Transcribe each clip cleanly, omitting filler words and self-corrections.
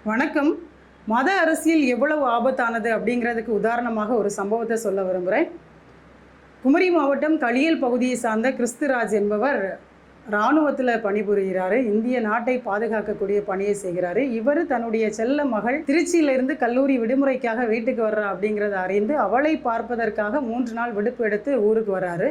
வணக்கம். மத அரசியல் எவ்வளவு ஆபத்தானது அப்படிங்கிறதுக்கு உதாரணமாக ஒரு சம்பவத்தை சொல்ல விரும்புகிறேன். குமரி மாவட்டம் களியல் பகுதியை சார்ந்த கிறிஸ்துராஜ் என்பவர் இராணுவத்தில் பணிபுரிகிறாரு. இந்திய நாட்டை பாதுகாக்கக்கூடிய பணியை செய்கிறாரு. இவர் தன்னுடைய செல்ல மகள் திருச்சியிலிருந்து கல்லூரி விடுமுறைக்காக வீட்டுக்கு வர்றா அப்படிங்கிறத அறிந்து அவளை பார்ப்பதற்காக 3 நாள் விடுப்பு எடுத்து ஊருக்கு வர்றாரு.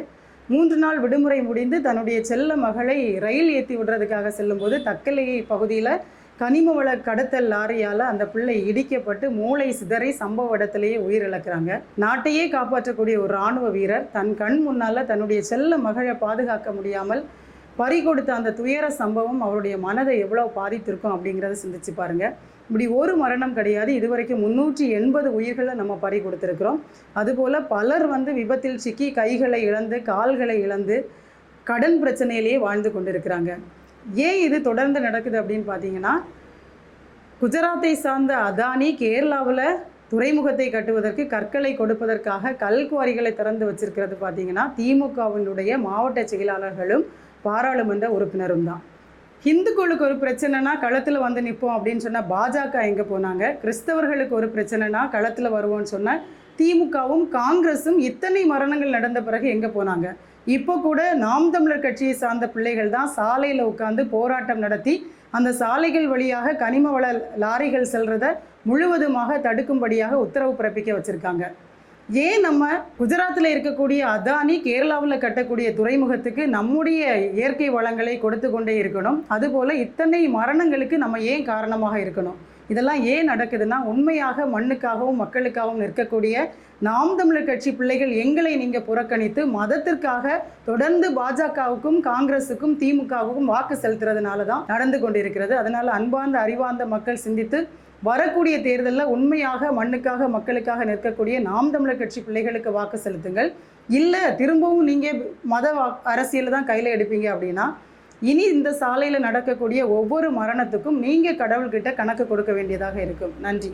3 நாள் விடுமுறை முடிந்து தன்னுடைய செல்ல மகளை ரயில் ஏற்றி விடுறதுக்காக செல்லும்போது தக்கலை பகுதியில் கனிம வள கடத்தல் லாரியால் அந்த பிள்ளை இடிக்கப்பட்டு மூளை சிதறி சம்பவ இடத்திலேயே உயிரிழக்கிறாங்க. நாட்டையே காப்பாற்றக்கூடிய ஒரு இராணுவ வீரர் தன் கண் முன்னால் தன்னுடைய செல்ல மகளை பாதுகாக்க முடியாமல் பறி கொடுத்த அந்த துயர சம்பவம் அவருடைய மனதை எவ்வளோ பாதித்திருக்கும் அப்படிங்கிறத சிந்திச்சு பாருங்க. இப்படி ஒரு மரணம் கிடையாது, இதுவரைக்கும் 380 உயிர்களை நம்ம பறி கொடுத்துருக்குறோம். அதுபோல் பலர் விபத்தில் சிக்கி கைகளை இழந்து கால்களை இழந்து கடன் பிரச்சனையிலேயே வாழ்ந்து கொண்டிருக்கிறாங்க. ஏன் இது தொடர்ந்து நடக்குது அப்படின்னு பார்த்தீங்கன்னா, குஜராத்தை சார்ந்த அதானி கேரளாவில் துறைமுகத்தை கட்டுவதற்கு கற்களை கொடுப்பதற்காக கல்குவாரிகளை திறந்து வச்சிருக்கிறது பார்த்தீங்கன்னா திமுகவினுடைய மாவட்ட செயலாளர்களும் பாராளுமன்ற உறுப்பினரும் தான். ஹிந்துக்களுக்கு ஒரு பிரச்சனைனா களத்தில் நிற்போம் அப்படின்னு சொன்னால் பாஜக எங்கே போனாங்க? கிறிஸ்தவர்களுக்கு ஒரு பிரச்சனைனா களத்தில் வருவோம்னு சொன்னால் திமுகவும் காங்கிரஸும் இத்தனை மரணங்கள் நடந்த பிறகு எங்கே போனாங்க? இப்போ கூட நாம் தமிழர் கட்சியை சார்ந்த பிள்ளைகள் தான் சாலையில் உட்காந்து போராட்டம் நடத்தி அந்த சாலைகள் வழியாக கனிம வள லாரிகள் செல்றதை முழுவதுமாக தடுக்கும்படியாக உத்தரவு பிறப்பிக்க வச்சுருக்காங்க. ஏன் நம்ம குஜராத்தில் இருக்கக்கூடிய அதானி கேரளாவில் கட்டக்கூடிய துறைமுகத்துக்கு நம்முடைய இயற்கை வளங்களை கொடுத்து கொண்டே இருக்கணும்? அதுபோல் இத்தனை மரணங்களுக்கு நம்ம ஏன் காரணமாக இருக்கணும்? இதெல்லாம் ஏன் நடக்குதுன்னா, உண்மையாக மண்ணுக்காகவும் மக்களுக்காகவும் நிற்கக்கூடிய நாம் தமிழர் கட்சி பிள்ளைகள் எங்களை நீங்கள் புறக்கணித்து மதத்திற்காக தொடர்ந்து பாஜகவுக்கும் காங்கிரஸுக்கும் திமுகவுக்கும் வாக்கு செலுத்துறதுனால தான் நடந்து கொண்டிருக்கிறது. அதனால் அன்பார்ந்த அறிவார்ந்த மக்கள் சிந்தித்து வரக்கூடிய தேர்தலில் உண்மையாக மண்ணுக்காக மக்களுக்காக நிற்கக்கூடிய நாம் தமிழர் கட்சி பிள்ளைகளுக்கு வாக்கு செலுத்துங்கள். இல்லை திரும்பவும் நீங்கள் மத அரசியலை தான் கையில் எடுப்பீங்க அப்படின்னா இனி இந்த சாலையில் நடக்கக்கூடிய ஒவ்வொரு மரணத்துக்கும் நீங்கள் கடவுள்கிட்ட கணக்கு கொடுக்க வேண்டியதாக இருக்கும். நன்றி.